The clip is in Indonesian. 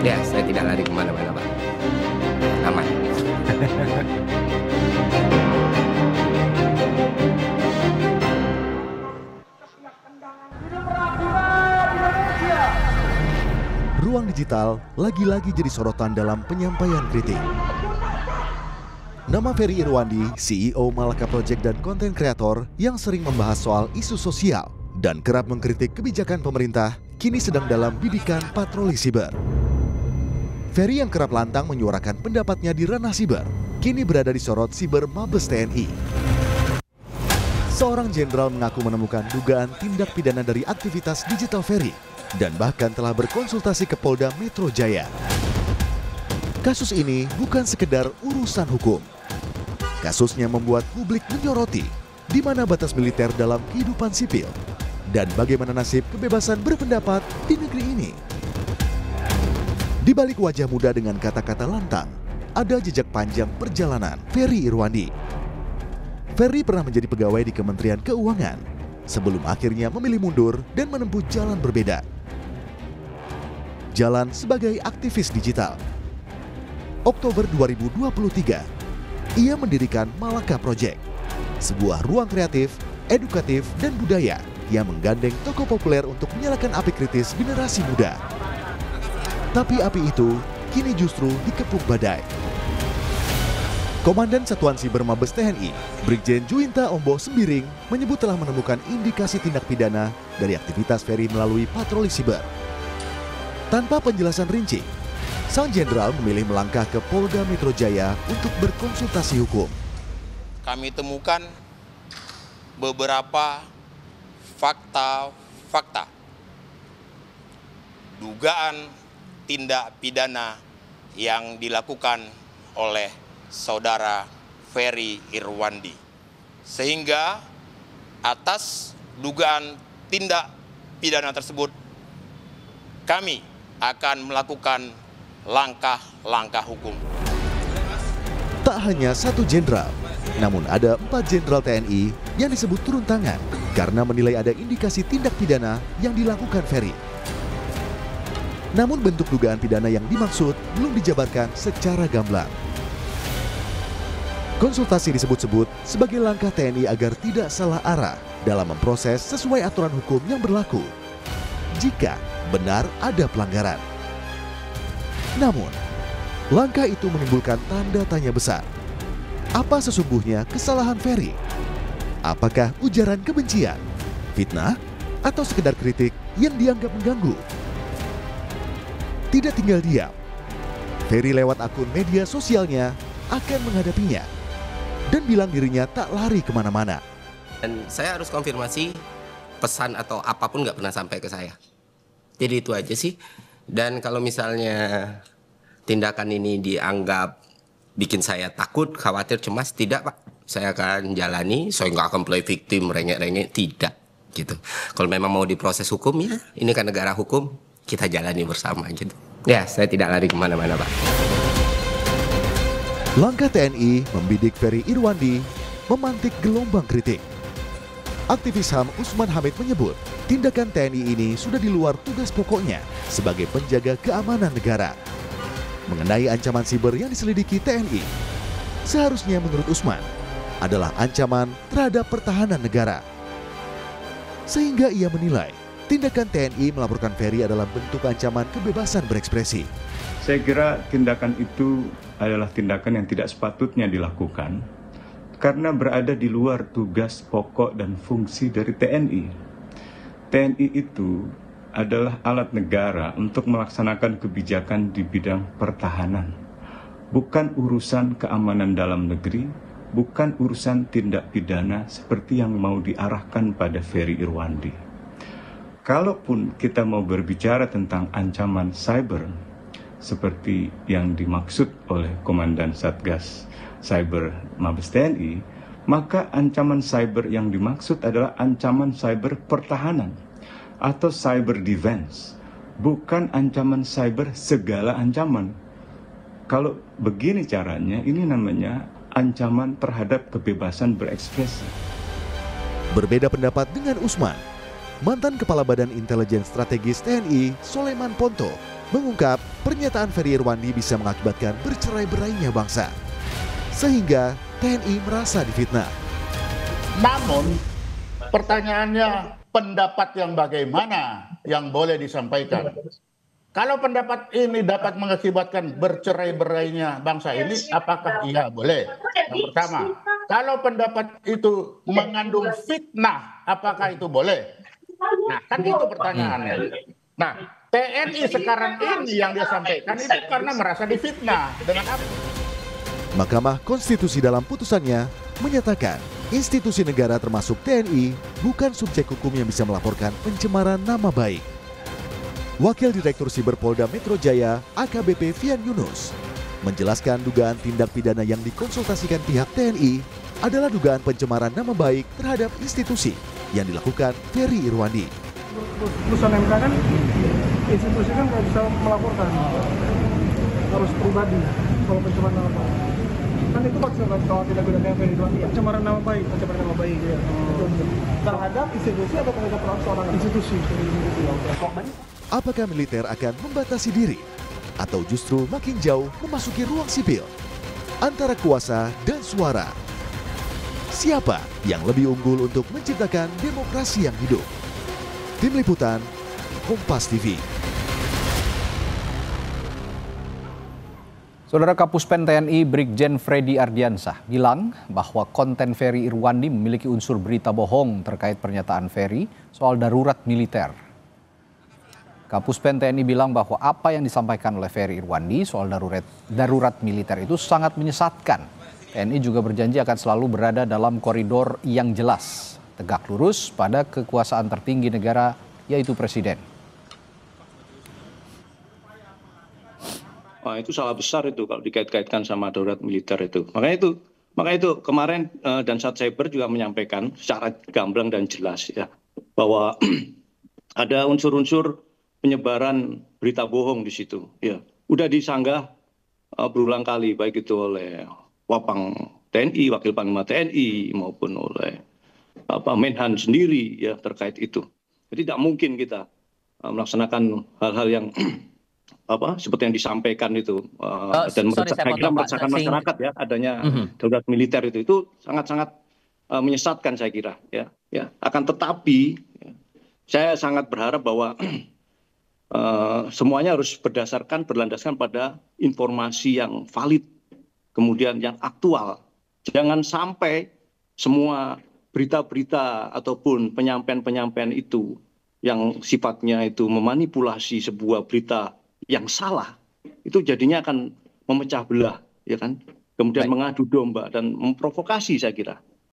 Ya, saya tidak lari kemana-mana, Pak. Aman. Ruang digital lagi-lagi jadi sorotan dalam penyampaian kritik. Nama Ferry Irwandi, CEO Malaka Project dan konten kreator yang sering membahas soal isu sosial dan kerap mengkritik kebijakan pemerintah, kini sedang dalam bidikan patroli siber. Ferry yang kerap lantang menyuarakan pendapatnya di ranah siber, kini berada di sorot siber Mabes TNI. Seorang jenderal mengaku menemukan dugaan tindak pidana dari aktivitas digital Ferry dan bahkan telah berkonsultasi ke Polda Metro Jaya. Kasus ini bukan sekedar urusan hukum. Kasusnya membuat publik menyoroti di mana batas militer dalam kehidupan sipil dan bagaimana nasib kebebasan berpendapat di negeri ini. Di balik wajah muda dengan kata-kata lantang, ada jejak panjang perjalanan Ferry Irwandi. Ferry pernah menjadi pegawai di Kementerian Keuangan sebelum akhirnya memilih mundur dan menempuh jalan berbeda. Jalan sebagai aktivis digital. Oktober 2023, ia mendirikan Malaka Project, sebuah ruang kreatif, edukatif, dan budaya yang menggandeng tokoh populer untuk menyalakan api kritis generasi muda. Tapi api itu kini justru dikepung badai. Komandan Satuan Siber Mabes TNI, Brigjen Juwinta Omboh Sembiring, menyebut telah menemukan indikasi tindak pidana dari aktivitas Ferry melalui patroli siber. Tanpa penjelasan rinci, sang jenderal memilih melangkah ke Polda Metro Jaya untuk berkonsultasi hukum. Kami temukan beberapa fakta dugaan tindak pidana yang dilakukan oleh saudara Ferry Irwandi. Sehingga atas dugaan tindak pidana tersebut, kami akan melakukan langkah-langkah hukum. Tak hanya satu jenderal, namun ada 4 jenderal TNI yang disebut turun tangan karena menilai ada indikasi tindak pidana yang dilakukan Ferry. Namun bentuk dugaan pidana yang dimaksud belum dijabarkan secara gamblang. Konsultasi disebut-sebut sebagai langkah TNI agar tidak salah arah dalam memproses sesuai aturan hukum yang berlaku jika benar ada pelanggaran. Namun, langkah itu menimbulkan tanda tanya besar. Apa sesungguhnya kesalahan Ferry? Apakah ujaran kebencian, fitnah, atau sekedar kritik yang dianggap mengganggu? Tidak tinggal diam, Ferry lewat akun media sosialnya akan menghadapinya dan bilang dirinya tak lari kemana-mana. Dan saya harus konfirmasi pesan atau apapun nggak pernah sampai ke saya. Jadi itu aja sih. Dan kalau misalnya tindakan ini dianggap bikin saya takut, khawatir, cemas, tidak Pak. Saya akan jalani, saya nggak akan play victim, rengek-rengek, tidak. Gitu. Kalau memang mau diproses hukum ya, ini kan negara hukum, kita jalani bersama gitu. Ya, saya tidak lari kemana-mana Pak. Langkah TNI membidik Ferry Irwandi memantik gelombang kritik. Aktivis HAM Usman Hamid menyebut, tindakan TNI ini sudah di luar tugas pokoknya sebagai penjaga keamanan negara. Mengenai ancaman siber yang diselidiki TNI, seharusnya menurut Usman adalah ancaman terhadap pertahanan negara. Sehingga ia menilai tindakan TNI melaporkan Ferry adalah bentuk ancaman kebebasan berekspresi. Saya kira tindakan itu adalah tindakan yang tidak sepatutnya dilakukan karena berada di luar tugas pokok dan fungsi dari TNI. TNI itu adalah alat negara untuk melaksanakan kebijakan di bidang pertahanan. Bukan urusan keamanan dalam negeri, bukan urusan tindak pidana seperti yang mau diarahkan pada Ferry Irwandi. Kalaupun kita mau berbicara tentang ancaman cyber, seperti yang dimaksud oleh Komandan Satgas Cyber Mabes TNI, maka ancaman cyber yang dimaksud adalah ancaman cyber pertahanan atau cyber defense, bukan ancaman cyber segala ancaman. Kalau begini caranya, ini namanya ancaman terhadap kebebasan berekspresi. Berbeda pendapat dengan Usman, mantan Kepala Badan Intelijen Strategis TNI Soleman Ponto mengungkap pernyataan Ferry Irwandi bisa mengakibatkan bercerai-berainya bangsa. Sehingga TNI merasa difitnah. Namun pertanyaannya, pendapat yang bagaimana yang boleh disampaikan? Kalau pendapat ini dapat mengakibatkan bercerai-berainya bangsa ini, apakah iya boleh? Yang pertama, kalau pendapat itu mengandung fitnah, apakah itu boleh? Nah, kan itu pertanyaannya. Nah, TNI sekarang ini yang dia sampaikan itu karena merasa difitnah. Dengan apa? Mahkamah Konstitusi dalam putusannya menyatakan institusi negara termasuk TNI bukan subjek hukum yang bisa melaporkan pencemaran nama baik. Wakil Direktur Siber Polda Metro Jaya AKBP Fian Yunus menjelaskan dugaan tindak pidana yang dikonsultasikan pihak TNI adalah dugaan pencemaran nama baik terhadap institusi yang dilakukan Ferry Irwandi. Putusan MK kan institusi kan nggak bisa melaporkan, harus pribadi kalau pencemaran nama baik. Kan itu maksudnya kalau tidak pidana yang Ferry Irwandi, pencemaran nama baik, ya. Terhadap institusi atau terhadap seorang institusi? Apakah militer akan membatasi diri atau justru makin jauh memasuki ruang sipil antara kuasa dan suara? Siapa yang lebih unggul untuk menciptakan demokrasi yang hidup? Tim Liputan, Kompas TV. Saudara Kapuspen TNI Brigjen Freddy Ardiansah bilang bahwa konten Ferry Irwandi memiliki unsur berita bohong terkait pernyataan Ferry soal darurat militer. Kapuspen TNI bilang bahwa apa yang disampaikan oleh Ferry Irwandi soal darurat militer itu sangat menyesatkan. TNI juga berjanji akan selalu berada dalam koridor yang jelas, tegak lurus pada kekuasaan tertinggi negara, yaitu Presiden. Wah, itu salah besar itu kalau dikait-kaitkan sama darurat militer itu. Makanya itu kemarin Dansat Cyber juga menyampaikan secara gamblang dan jelas ya bahwa ada unsur-unsur penyebaran berita bohong di situ. Ya, udah disanggah berulang kali baik itu oleh Wapang TNI, Wakil Panglima TNI maupun oleh Menhan sendiri ya terkait itu. Jadi tidak mungkin kita melaksanakan hal-hal yang seperti yang disampaikan itu dan meresahkan masyarakat ya adanya darurat militer itu sangat-sangat menyesatkan saya kira ya. Akan tetapi saya sangat berharap bahwa semuanya harus berlandaskan pada informasi yang valid, kemudian yang aktual. Jangan sampai semua berita-berita ataupun penyampaian-penyampaian itu yang sifatnya itu memanipulasi sebuah berita yang salah, itu jadinya akan memecah belah, ya kan? Kemudian mengadu domba dan memprovokasi saya kira.